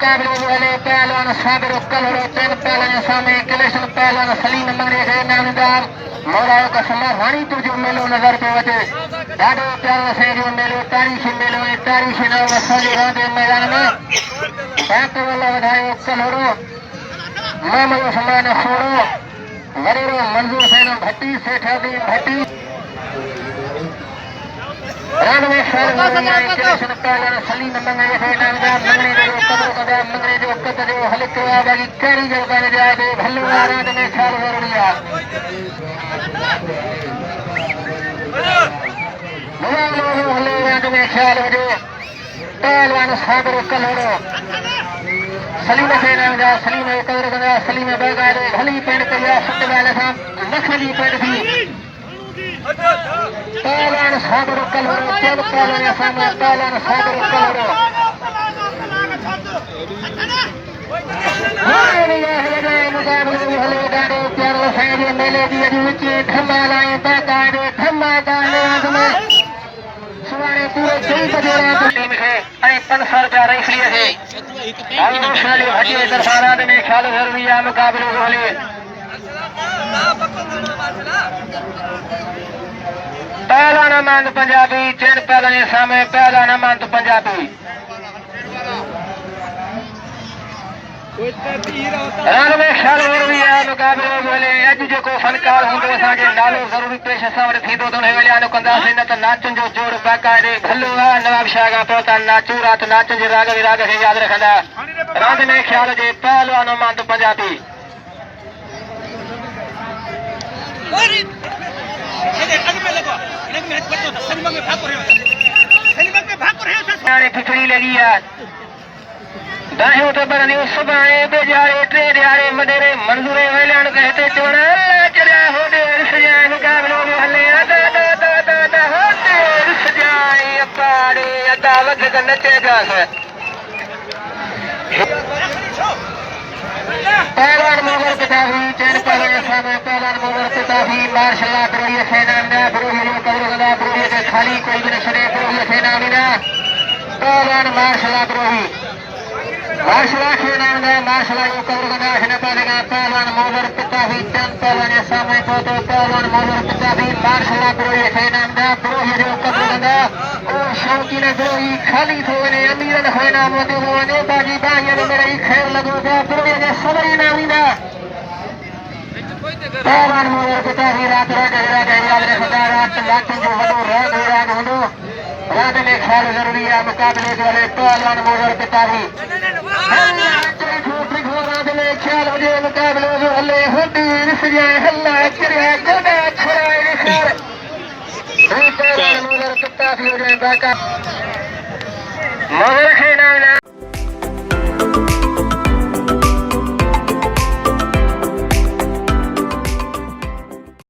मुकाबले वाले पहलवान साबिर कलड़ो तीन पहलवान सामने कलेशन पहलवान सलीम मंगरे के नामदार मोराओ का समय रानी तो जो मेलो नजर पे वटे ढाडो प्यारो से जो तारीखी नाम साजे राधे मैदान में बैक वाला बधाई कलड़ो मामलो समान सोड़ो वरेरो मंजूर सेन भट्टी सेठादी भट्टी रानवे साल कलेशन पहलवान सलीम मंगरे के नामदार मंगरे जो कब्र जो हल्के बागी कैरी जो बन जाए दे भल्लू आराध में ख्याल जरूरिया हल्ले रात में ख्याल जो पहलवान सागर कलड़ो सलीम से नामदार सलीम कब्र गंगा सलीम बैगा दे भली पेंट करिया सत्य वाले साहब नखली पेंट थी पहलवान सागर कलड़ो जब पहलवान सामने पहलवान सागर कलड़ो मेले की धम्मा लाए धम्मा सुबह पूरे 23 बजे टीम है 500 रुपया इसलिए है दरसारात में ख्याल जरूरी है मुकाबले वाले पहला नमंद पंजाबी चैन पहला सामने पहला नमंद पंजाबी रंग में ख्याल जरूरी है मुकाबले वाले अज जो फनकार होंगे असांजे नालो जरूरी पेश सामने थींदो तो वेले आनो कंदासीं न त नाचन जो जोड़ बाकायदे भलो है नवाब शाह का पोता नाचू रात नाचन जे राग विराग खे याद रखंदा रंग में ख्याल जे पहलवान मंद पंजाबी खिचड़ी लगी है दाहियों तो बरनी सुबह बेजारे ट्रे दिहाड़े मडेरे मंजूरे वेलियान कहते चोड़ा चढ़ा हो दे सजाए मुकाबलों में हल्ले अदा हो दे सजाए अपाड़े अदा वग का नचेगा है पहलवान मोगर पिताजी चैन पहलवान सामने पहलवान मोगर पिताजी मार्शल ब्रोही सेना में ब्रोही जो कब्र ब्रोही के खाली कोई भी नशरे ब्रोही सेना में पहलवान मार्शल ब्रोही मार्शला के नाम है मार्शला जो कब्र पाएगा पहलवान मोगर पिताजी चैन पहलवान सामने को तो पहलवान मोगर पिताजी मार्शला ब्रोही के नाम है ब्रोही जो कब्र और शौकीन ब्रोही खाली थोने अमीरन होना मोदे होने बाजी बाजी ने मेरा खैर लगोगा ब्रोही ने सबरी नामीना पहलवान मोगर पिताजी रात याद रखता रात लाख जो हदो रात हदो रात में ख्याल जरूरी है मुकाबले वाले पहलवान मोगर पिताजी रात में ख्याल मुझे मुकाबले जो हल्ले होती रिश्ते हल्ला चढ़ा गोदा छुड़ाए पहलवान मोगर पिताजी हो जाए बाका मगर